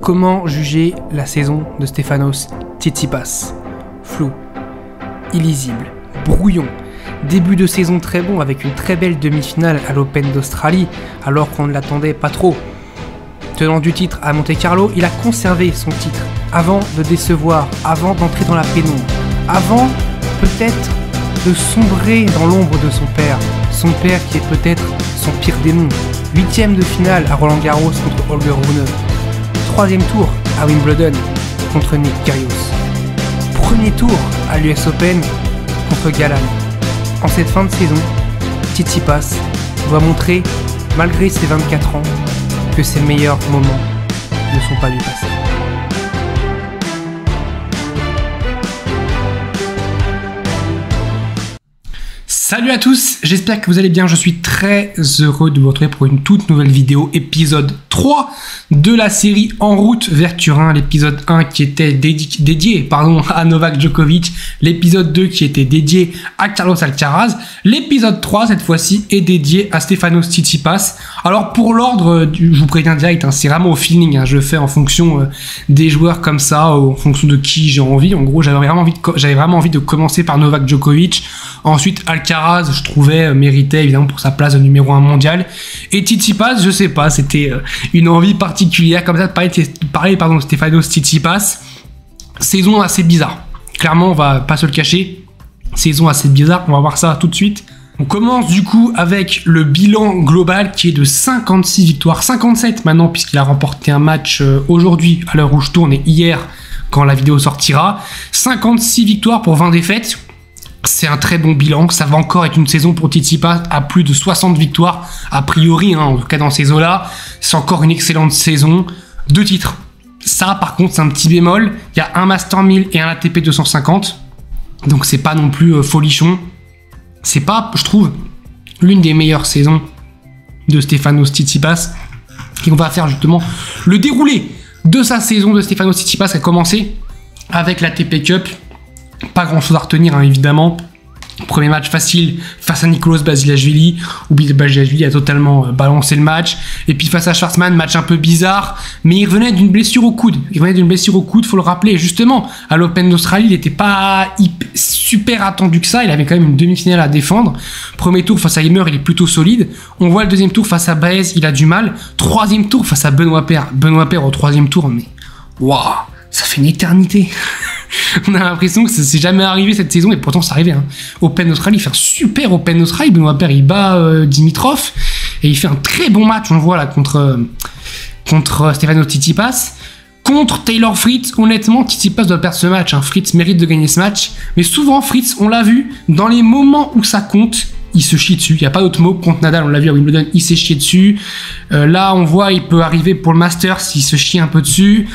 Comment juger la saison de Stefanos Tsitsipas? Flou, illisible, brouillon. Début de saison très bon avec une très belle demi-finale à l'Open d'Australie alors qu'on ne l'attendait pas trop. Tenant du titre à Monte-Carlo, il a conservé son titre avant de décevoir, avant d'entrer dans la pénombre, avant peut-être de sombrer dans l'ombre de son père qui est peut-être son pire démon. 8e de finale à Roland-Garros contre Holger Rune. 3e tour à Wimbledon contre Nick Kyrgios. Premier tour à l'US Open contre Galan. En cette fin de saison, Tsitsipas doit montrer, malgré ses 24 ans, que ses meilleurs moments ne sont pas du passé. Salut à tous, j'espère que vous allez bien, je suis très heureux de vous retrouver pour une toute nouvelle vidéo, épisode 3 de la série En route vers Turin, l'épisode 1 qui était dédié à Novak Djokovic, l'épisode 2 qui était dédié à Carlos Alcaraz, l'épisode 3 cette fois-ci est dédié à Stefanos Tsitsipas. Alors pour l'ordre, je vous préviens direct, c'est vraiment au feeling, je le fais en fonction des joueurs comme ça, en fonction de qui j'ai envie. En gros, j'avais vraiment envie de commencer par Novak Djokovic, ensuite Alcaraz, je trouvais méritait évidemment pour sa place de numéro 1 mondial, et Tsitsipas, je sais pas, c'était une envie particulière comme ça de parler de Stefanos Tsitsipas. Saison assez bizarre, clairement on va pas se le cacher, saison assez bizarre, on va voir ça tout de suite. On commence du coup avec le bilan global qui est de 56 victoires, 57 maintenant puisqu'il a remporté un match aujourd'hui à l'heure où je tourne et hier quand la vidéo sortira. 56 victoires pour 20 défaites. C'est un très bon bilan, ça va encore être une saison pour Tsitsipas à plus de 60 victoires, a priori, en tout cas dans ces eaux-là, c'est encore une excellente saison. 2 titres, ça par contre c'est un petit bémol, il y a un Master 1000 et un ATP 250, donc c'est pas non plus folichon, c'est pas, je trouve, l'une des meilleures saisons de Stefanos Tsitsipas, et on va faire justement le déroulé de sa saison de Stefanos Tsitsipas qui a commencé avec l'ATP Cup. Pas grand chose à retenir évidemment. Premier match facile face à Nicolas Basilashvili, où Basilashvili a totalement balancé le match. Et puis face à Schwartzman, match un peu bizarre, mais il revenait d'une blessure au coude. Faut le rappeler. Justement, à l'Open d'Australie, il n'était pas super attendu que ça. Il avait quand même une demi-finale à défendre. Premier tour face à Ymer, il est plutôt solide. On voit le deuxième tour face à Baez, il a du mal. Troisième tour face à Benoît Paire. Benoît Paire au troisième tour, mais waouh, ça fait une éternité. On a l'impression que c'est jamais arrivé cette saison et pourtant c'est arrivé. Open d'Australie, il fait un super Open d'Australie. Benoît Paire, il bat Dimitrov et il fait un très bon match. On le voit là contre Stefanos Tsitsipas. Contre Taylor Fritz, honnêtement, Tsitsipas doit perdre ce match. Fritz mérite de gagner ce match. Mais souvent, Fritz, on l'a vu, dans les moments où ça compte, il se chie dessus. Il n'y a pas d'autre mot. Contre Nadal, on l'a vu à Wimbledon, il s'est chié dessus. Là, on voit, il peut arriver pour le Masters s'il se chie un peu dessus.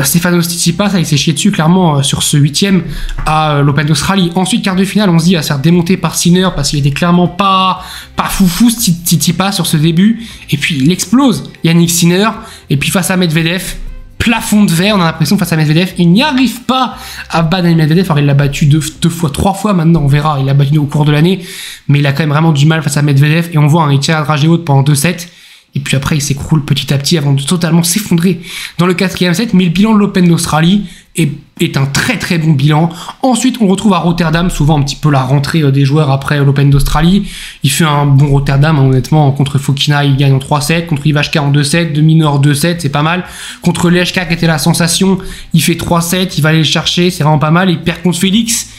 Stefanos Tsitsipas, il s'est chié dessus clairement sur ce 8e à l'Open d'Australie. Ensuite, quart de finale, on se dit à se faire démonter par Sinner parce qu'il était clairement pas foufou Tsitsipas sur ce début. Et puis il explose Yannick Sinner. Et puis face à Medvedev, plafond de verre, on a l'impression face à Medvedev, il n'y arrive pas à battre Medvedev. Alors il l'a battu 2 fois, 3 fois maintenant, on verra, il l'a battu au cours de l'année, mais il a quand même vraiment du mal face à Medvedev. Et on voit il tire à dragée haute pendant 2 sets. Et puis après, il s'écroule petit à petit avant de totalement s'effondrer dans le 4e set. Mais le bilan de l'Open d'Australie est un très très bon bilan. Ensuite, on retrouve à Rotterdam, souvent un petit peu la rentrée des joueurs après l'Open d'Australie. Il fait un bon Rotterdam, honnêtement. Contre Fokina, il gagne en 3-7. Contre Ivashka en 2-7. De Minor 2-7, c'est pas mal. Contre Lehchka, qui était la sensation, il fait 3-7. Il va aller le chercher, c'est vraiment pas mal. Il perd contre Félix,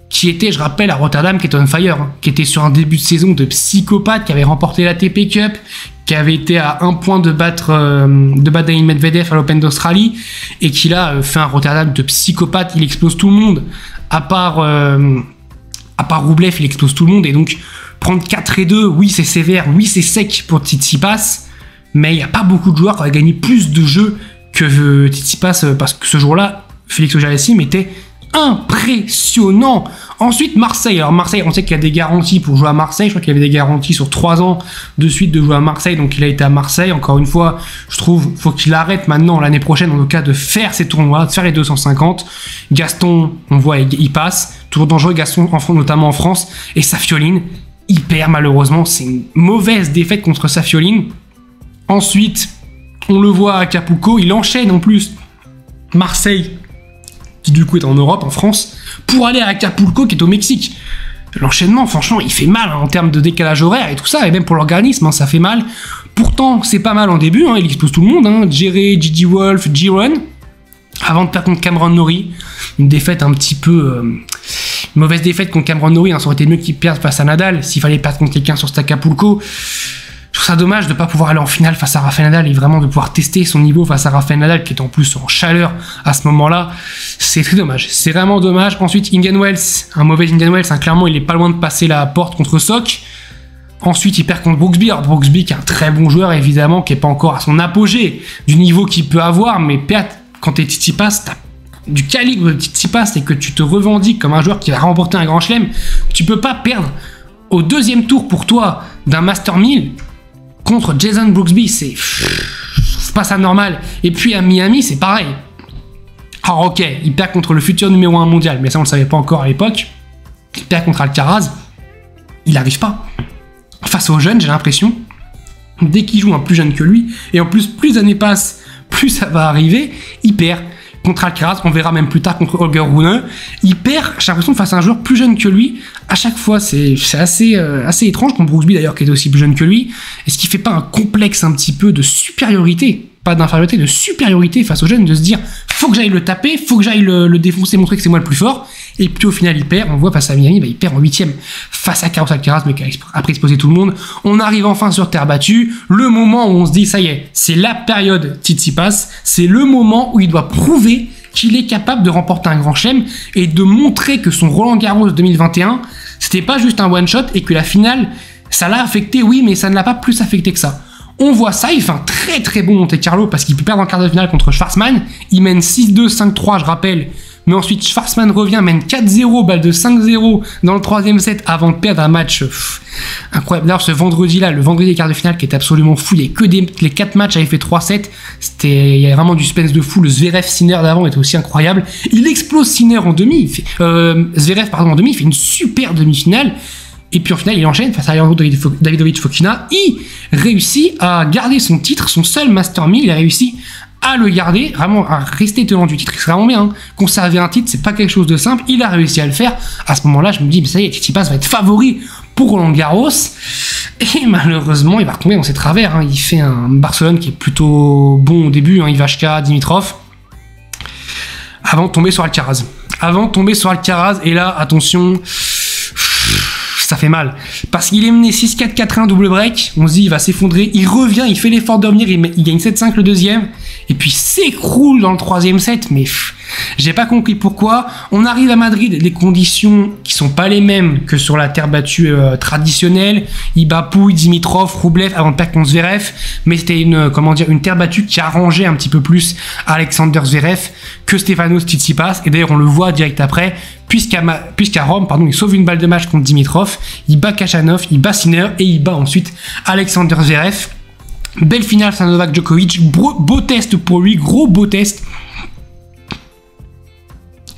qui était, je rappelle, à Rotterdam, qui était on fire, qui était sur un début de saison de psychopathe, qui avait remporté la l'ATP Cup, qui avait été à 1 point de battre Daniil Medvedev à l'Open d'Australie, et qui là fait un Rotterdam de psychopathe. Il explose tout le monde, à part Roublev, il explose tout le monde. Et donc prendre 4-2, oui c'est sévère, oui c'est sec pour Tsitsipas, mais il n'y a pas beaucoup de joueurs qui auraient gagné plus de jeux que Tsitsipas, parce que ce jour-là, Félix Auger-Aliassime était impressionnant. Ensuite, Marseille. Alors Marseille, on sait qu'il y a des garanties pour jouer à Marseille. Je crois qu'il y avait des garanties sur 3 ans de suite de jouer à Marseille. Donc il a été à Marseille. Encore une fois, je trouve faut qu'il arrête maintenant l'année prochaine, en tout cas, de faire ces tournois, de faire les 250. Gaston, on voit, il passe. Toujours dangereux, Gaston, notamment en France. Et Safioline, il perd malheureusement. C'est une mauvaise défaite contre Safioline. Ensuite, On le voit à Acapulco, il enchaîne en plus Marseille, qui du coup est en Europe, en France, pour aller à Acapulco qui est au Mexique. L'enchaînement, franchement, il fait mal en termes de décalage horaire et tout ça, et même pour l'organisme, ça fait mal. Pourtant, c'est pas mal en début, il explose tout le monde, Jerry, Gigi Wolf, G-Run, avant de perdre contre Cameron Norrie. Une défaite un petit peu... une mauvaise défaite contre Cameron Norrie, ça aurait été mieux qu'il perde face à Nadal, s'il fallait perdre contre quelqu'un sur cet Acapulco. Je trouve ça dommage de ne pas pouvoir aller en finale face à Rafael Nadal et vraiment de pouvoir tester son niveau face à Rafael Nadal qui est en plus en chaleur à ce moment-là. C'est très dommage. C'est vraiment dommage. Ensuite, Indian Wells, un mauvais Indian Wells. Clairement, il est pas loin de passer la porte contre Sock. Ensuite, il perd contre Brooksby. Alors, Brooksby qui est un très bon joueur, évidemment, qui n'est pas encore à son apogée du niveau qu'il peut avoir. Mais perdre quand t'es Tsitsipas, t'as du calibre de Tsitsipas et que tu te revendiques comme un joueur qui va remporter un grand chelem, tu peux pas perdre au deuxième tour pour toi d'un Master 1000 contre Jason Brooksby, c'est pas ça normal. Et puis à Miami, c'est pareil. Alors ok, il perd contre le futur numéro 1 mondial, mais ça on le savait pas encore à l'époque. Il perd contre Alcaraz, il n'arrive pas. Face aux jeunes, j'ai l'impression, dès qu'il joue un plus jeune que lui, et en plus, plus les années passent, plus ça va arriver, il perd. Contre Alcaraz, on verra même plus tard contre Holger Rune. Il perd, j'ai l'impression, face à un joueur plus jeune que lui. À chaque fois, c'est assez étrange, contre Brooksby d'ailleurs, qui était aussi plus jeune que lui. Est-ce qu'il fait pas un complexe un petit peu de supériorité, pas d'infériorité, de supériorité face aux jeunes, de se dire, faut que j'aille le taper, faut que j'aille le défoncer, montrer que c'est moi le plus fort. Et puis au final, il perd. On voit face à Miami, il perd en 8ème face à Carlos Alcaraz, mais qui a après explosé tout le monde. On arrive enfin sur terre battue. Le moment où on se dit, ça y est, c'est la période Tsitsipas. C'est le moment où il doit prouver qu'il est capable de remporter un grand chelem et de montrer que son Roland Garros 2021, c'était pas juste un one-shot et que la finale, ça l'a affecté, oui, mais ça ne l'a pas plus affecté que ça. On voit ça, il fait un très très bon Monte Carlo parce qu'il peut perdre en quart de finale contre Schwartzmann. Il mène 6-2, 5-3, je rappelle. Mais ensuite, Schwartzmann revient, mène 4-0, balle de 5-0 dans le troisième set avant de perdre un match incroyable. D'ailleurs, ce vendredi-là, le vendredi des quarts de finale qui est absolument fou, il y a que les 4 matchs avaient fait 3-7. Il y a vraiment du suspense de fou. Le Zverev-Sinner d'avant était aussi incroyable. Il explose Sinner en demi. Zverev, pardon, en demi, il fait une super demi-finale. Et puis en finale, il enchaîne face à Alejandro Davidovich Fokina. Il réussit à garder son titre, son seul Master 1000. Il a réussi à le garder, vraiment à rester tenant du titre. C'est vraiment bien. Conserver un titre, c'est pas quelque chose de simple. Il a réussi à le faire. À ce moment-là, je me dis, mais ça y est, Tsitsipas va être favori pour Roland Garros. Et malheureusement, il va retomber dans ses travers. Il fait un Barcelone qui est plutôt bon au début. Ivashka, Dimitrov. Avant de tomber sur Alcaraz. Et là, attention, ça fait mal. Parce qu'il est mené 6-4, 4-1, double break. On se dit, il va s'effondrer. Il revient, il fait l'effort de revenir. Il gagne 7-5 le deuxième. Et puis s'écroule dans le troisième set. Mais j'ai pas compris pourquoi. On arrive à Madrid, les conditions qui sont pas les mêmes que sur la terre battue traditionnelle. Il bat Pouille, Dimitrov, Rublev avant de perdre contre Zverev. Mais c'était une terre battue qui arrangeait un petit peu plus Alexander Zverev que Stefanos Tsitsipas. Et d'ailleurs, on le voit direct après. Puisqu'à Rome, il sauve une balle de match contre Dimitrov, il bat Khachanov, il bat Sinner et il bat ensuite Alexander Zverev. Belle finale face à Novak Djokovic, beau test pour lui, gros beau test.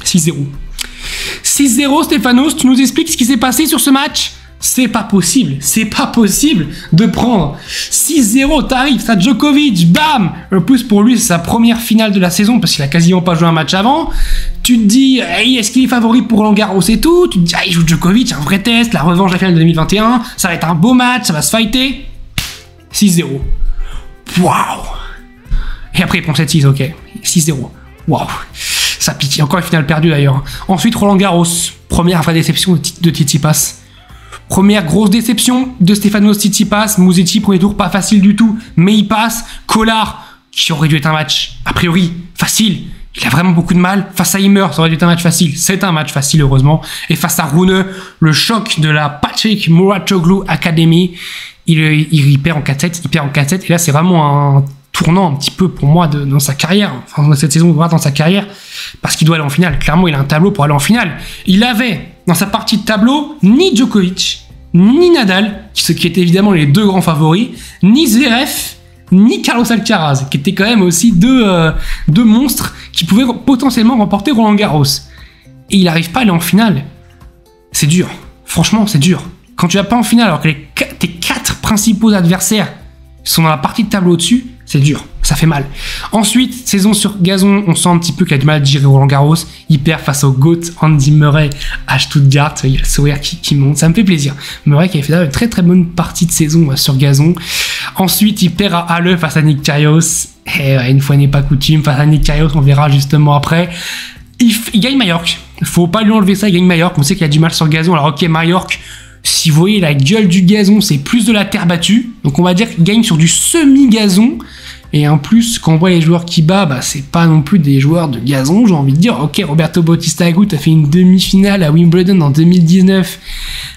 6-0. 6-0, Stefanos, tu nous expliques ce qui s'est passé sur ce match ? C'est pas possible de prendre 6-0, t'arrives, ça Djokovic, bam. Le plus pour lui, c'est sa première finale de la saison parce qu'il a quasiment pas joué un match avant. Tu te dis, hey, est-ce qu'il est favori pour Roland Garros et tout ? Tu te dis, il joue Djokovic, un vrai test, la revanche de la finale de 2021, ça va être un beau match, ça va se fighter. 6-0. Waouh. Et après, il prend 7-6, ok. 6-0. Waouh. Ça pique. Encore une finale perdue d'ailleurs. Ensuite, Roland Garros. Première vraie déception de Tsitsipas. Première grosse déception de Stefanos Tsitsipas. Musetti, premier tour, pas facile du tout. Mais il passe. Collard, qui aurait dû être un match, a priori, facile. Il a vraiment beaucoup de mal. Face à Ymer, ça aurait dû être un match facile. C'est un match facile, heureusement. Et face à Rune, le choc de la Patrick Mouratoglou Academy. Il perd en 4-7. Et là, c'est vraiment un tournant un petit peu pour moi dans sa carrière. Enfin, dans cette saison, dans sa carrière. Parce qu'il doit aller en finale. Clairement, il a un tableau pour aller en finale. Il avait, dans sa partie de tableau, ni Djokovic, ni Nadal, qui étaient évidemment les deux grands favoris, ni Zverev, ni Carlos Alcaraz, qui étaient quand même aussi deux monstres qui pouvaient potentiellement remporter Roland Garros. Et il n'arrive pas à aller en finale. C'est dur. Franchement, c'est dur. Quand tu vas pas en finale alors que tes 4 principaux adversaires sont dans la partie de tableau au-dessus, c'est dur. Ça fait mal. Ensuite, saison sur gazon, on sent un petit peu qu'il a du mal à gérer Roland Garros. Il perd face au GOAT Andy Murray à Stuttgart. Il y a le sourire qui monte. Ça me fait plaisir. Murray qui a fait une très très bonne partie de saison sur gazon. Ensuite, il perd à Halle face à Nick Kyrgios. Et une fois n'est pas coutume, face à Nick Kyrgios, on verra justement après. Il gagne Majorque. Faut pas lui enlever ça, il gagne Majorque. On sait qu'il a du mal sur gazon. Alors ok, Majorque, si vous voyez la gueule du gazon, c'est plus de la terre battue. Donc on va dire qu'il gagne sur du semi-gazon. Et en plus, quand on voit les joueurs qui bat, c'est pas non plus des joueurs de gazon, j'ai envie de dire. Ok, Roberto Bautista Agut a fait une demi-finale à Wimbledon en 2019.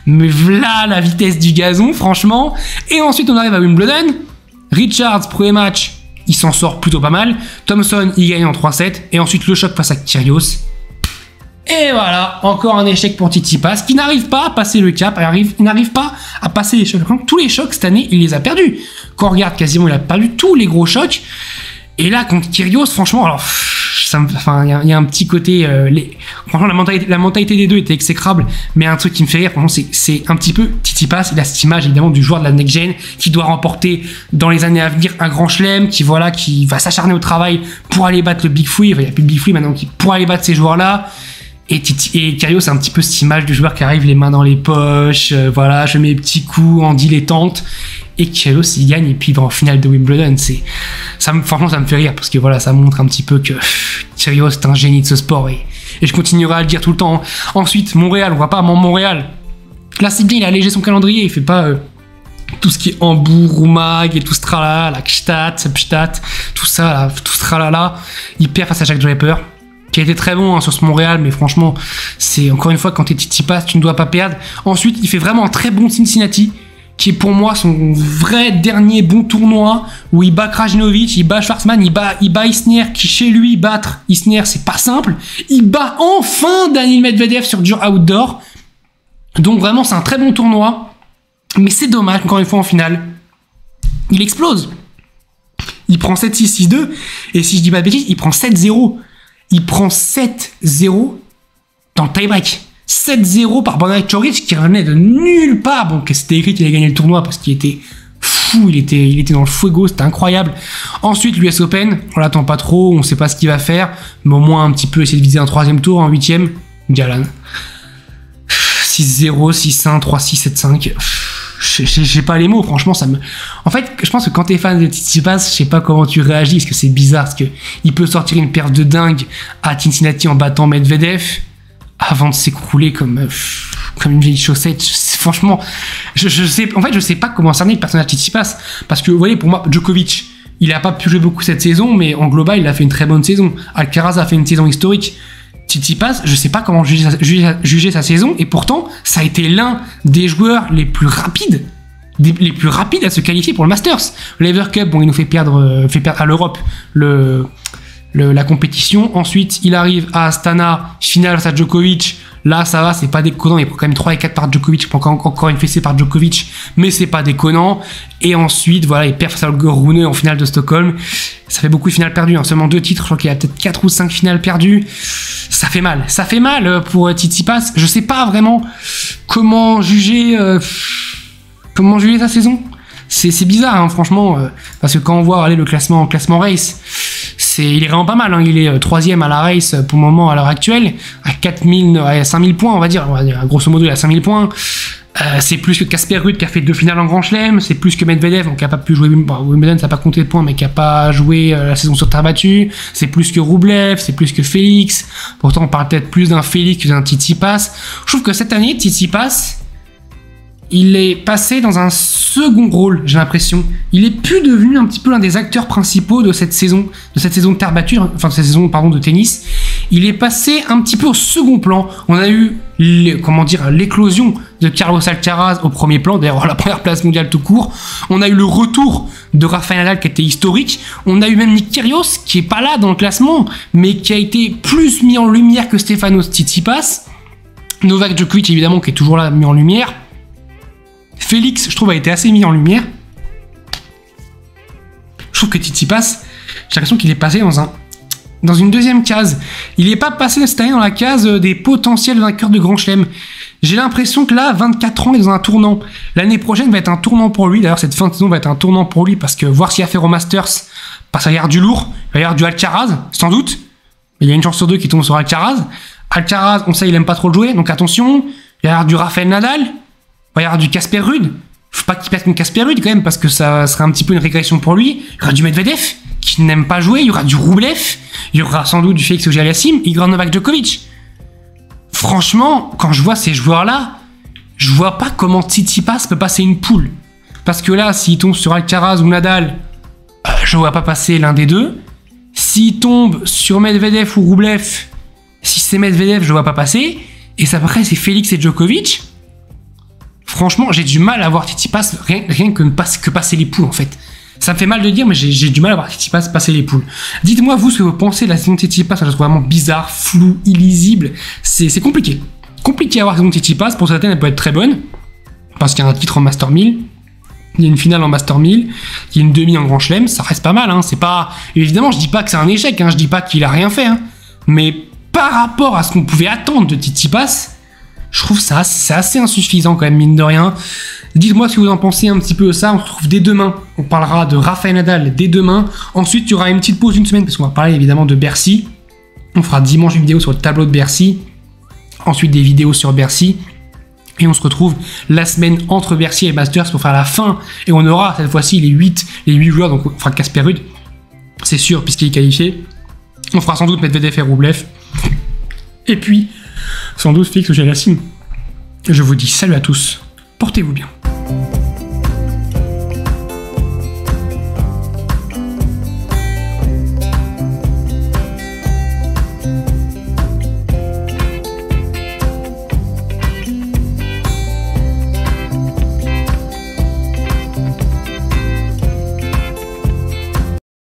Mais voilà la vitesse du gazon, franchement. Et ensuite, on arrive à Wimbledon. Richards, premier match, il s'en sort plutôt pas mal. Thompson, il gagne en 3-7. Et ensuite, le choc face à Kyrgios. Et voilà, encore un échec pour Tsitsipas, qui n'arrive pas à passer le cap, il n'arrive pas à passer les chocs. Tous les chocs cette année, il les a perdus. Quand on regarde, quasiment, il a perdu tous les gros chocs. Et là, contre Kyrgios, franchement, alors, il y a un petit côté, franchement, la mentalité des deux était exécrable, mais un truc qui me fait rire, franchement, c'est un petit peu Tsitsipas, il a cette image, évidemment, du joueur de la next-gen, qui doit remporter, dans les années à venir, un grand chelem, qui va s'acharner au travail pour aller battre le Big Free, il n'y a plus de Big Free maintenant, pour aller battre ces joueurs-là. Et Kyrgios, c'est un petit peu cette image du joueur qui arrive les mains dans les poches, voilà, je mets mes petits coups en dilettante. Et Kyrgios, il gagne, et puis il va en finale de Wimbledon. Franchement, ça me fait rire, parce que voilà, ça montre un petit peu que Kyrgios est un génie de ce sport, et je continuerai à le dire tout le temps. Ensuite, Montréal, on voit pas Montréal. Là, c'est bien, il a allégé son calendrier, il fait pas tout ce qui est Hambourg, Roumag, et tout ce tralala, la Gstaad, Substadt, tout ça, là, tout ce tralala. Il perd face à Jack Draper, qui a été très bon sur ce Montréal, mais franchement, c'est encore une fois, quand t'es Tsitsipas, tu ne dois pas perdre. Ensuite, il fait vraiment un très bon Cincinnati, qui est pour moi son vrai dernier bon tournoi, où il bat Krajinovic, il bat Schwartzmann, il bat Isner, qui chez lui battre Isner, c'est pas simple. Il bat enfin Daniil Medvedev sur dur outdoor. Donc vraiment, c'est un très bon tournoi, mais c'est dommage, encore une fois, en finale, il explose. Il prend 7-6, 6-2, et si je dis pas de bêtises, il prend 7-0. Il prend 7-0 dans le tie-break. 7-0 par Bernard Choric qui revenait de nulle part. Bon, que c'était écrit qu'il allait gagner le tournoi parce qu'il était fou, il était dans le fuego, c'était incroyable. Ensuite, l'US Open, on l'attend pas trop, on sait pas ce qu'il va faire, mais au moins un petit peu essayer de viser un troisième tour, en huitième. Galan. 6-0, 6-1, 3-6, 7-5. J'ai pas les mots, franchement, ça me... En fait, je pense que quand t'es fan de Tsitsipas, je sais pas comment tu réagis, parce que c'est bizarre, parce que il peut sortir une perf de dingue à Cincinnati en battant Medvedev, avant de s'écrouler comme une vieille chaussette. Franchement, je sais pas comment cerner le personnage Tsitsipas, parce que, vous voyez, pour moi, Djokovic, il a pas pu jouer beaucoup cette saison, mais en global, il a fait une très bonne saison. Alcaraz a fait une saison historique. Tsitsipas, je sais pas comment juger sa saison, et pourtant, ça a été l'un des joueurs les plus rapides à se qualifier pour le Masters. L'Ever Cup, bon, il nous fait perdre à l'Europe la compétition. Ensuite, il arrive à Astana, finale face à Djokovic. Là, ça va, c'est pas déconnant. Il prend quand même 3 et 4 par Djokovic. Il prend encore une fessée par Djokovic, mais c'est pas déconnant. Et ensuite, voilà, il perd face à Holger Rune en finale de Stockholm. Ça fait beaucoup de finales perdues, hein. Seulement 2 titres. Je crois qu'il y a peut-être 4 ou 5 finales perdues. Ça fait mal. Ça fait mal pour Tsitsipas. Je sais pas vraiment comment juger sa saison. C'est bizarre, hein, franchement, parce que quand on voit le classement race, il est vraiment pas mal, hein. Il est 3ème à la race pour le moment à l'heure actuelle, à 5000 points, on va dire, grosso modo il a 5000 points. C'est plus que Casper Ruud qui a fait 2 finales en Grand Chelem, c'est plus que Medvedev, donc qui a pas pu jouer Wimbledon, ça n'a pas compté de points, mais qui a pas joué la saison sur terre battue. C'est plus que Rublev, c'est plus que Félix. Pourtant on parle peut-être plus d'un Félix que d'un Tsitsipas. Je trouve que cette année Tsitsipas, il est passé dans un second rôle, j'ai l'impression. Il est plus devenu un petit peu l'un des acteurs principaux de cette saison de terre battue, enfin de cette saison, pardon, de tennis. Il est passé un petit peu au second plan. On a eu, l'éclosion de Carlos Alcaraz au premier plan, d'ailleurs la première place mondiale tout court. On a eu le retour de Rafael Nadal qui était historique. On a eu même Nick Kyrgios qui est pas là dans le classement, mais qui a été plus mis en lumière que Stefanos Tsitsipas. Novak Djokovic évidemment qui est toujours là mis en lumière. Félix, je trouve, a été assez mis en lumière. Je trouve que Tsitsipas, j'ai l'impression qu'il est passé dans une deuxième case. Il n'est pas passé cette année dans la case des potentiels vainqueurs de Grand Chelem. J'ai l'impression que là, 24 ans, il est dans un tournant. L'année prochaine va être un tournant pour lui. D'ailleurs, cette fin de saison va être un tournant pour lui parce que voir s'il a fait au Masters, Parce qu'il va y avoir du lourd, il va y avoir du Alcaraz, sans doute. Il y a une chance sur deux qui tombe sur Alcaraz. Alcaraz, on sait, il aime pas trop le jouer, donc attention. Il va y avoir du Rafael Nadal, il va y avoir du Casper Ruud. Faut pas qu'il perde contre Casper Ruud quand même, parce que ça serait un petit peu une régression pour lui. Il y aura du Medvedev, qui n'aime pas jouer, il y aura du Rublev, il y aura sans doute du Félix Auger-Aliassime, il y aura Novak Djokovic. Franchement, quand je vois ces joueurs-là, je vois pas comment Tsitsipas peut passer une poule. Parce que là, s'il tombe sur Alcaraz ou Nadal, je vois pas passer l'un des deux. S'il tombe sur Medvedev ou Rublev, si c'est Medvedev, je vois pas passer. Et ça, après, c'est Félix et Djokovic. Franchement, j'ai du mal à voir Tsitsipas rien que passer les poules, en fait. Ça me fait mal de dire, mais j'ai du mal à voir Tsitsipas passer les poules. Dites-moi, vous, ce que vous pensez de la saison de Tsitsipas. Je la trouve vraiment bizarre, flou, illisible. C'est compliqué. Compliqué à voir la saison de Tsitsipas. Pour certaines, elle peut être très bonne. Parce qu'il y a un titre en Master 1000. Il y a une finale en Master 1000, il y a une demi en Grand Chelem, ça reste pas mal, hein. C'est pas... Évidemment, je dis pas que c'est un échec, hein. Je dis pas qu'il a rien fait, hein. Mais par rapport à ce qu'on pouvait attendre de Tsitsipas, je trouve ça c'est assez insuffisant quand même, mine de rien. Dites-moi ce que vous en pensez un petit peu de ça. On se retrouve dès demain, on parlera de Rafael Nadal dès demain. Ensuite, il y aura une petite pause d'une semaine, parce qu'on va parler évidemment de Bercy. On fera dimanche une vidéo sur le tableau de Bercy, ensuite des vidéos sur Bercy. Et on se retrouve la semaine entre Bercy et Masters pour faire la fin. Et on aura cette fois-ci les 8 joueurs. Donc on fera Casper Ruud, c'est sûr, puisqu'il est qualifié. On fera sans doute Medvedev et Rublev. Et puis, sans doute Félix Auger-Aliassime. Je vous dis salut à tous. Portez-vous bien.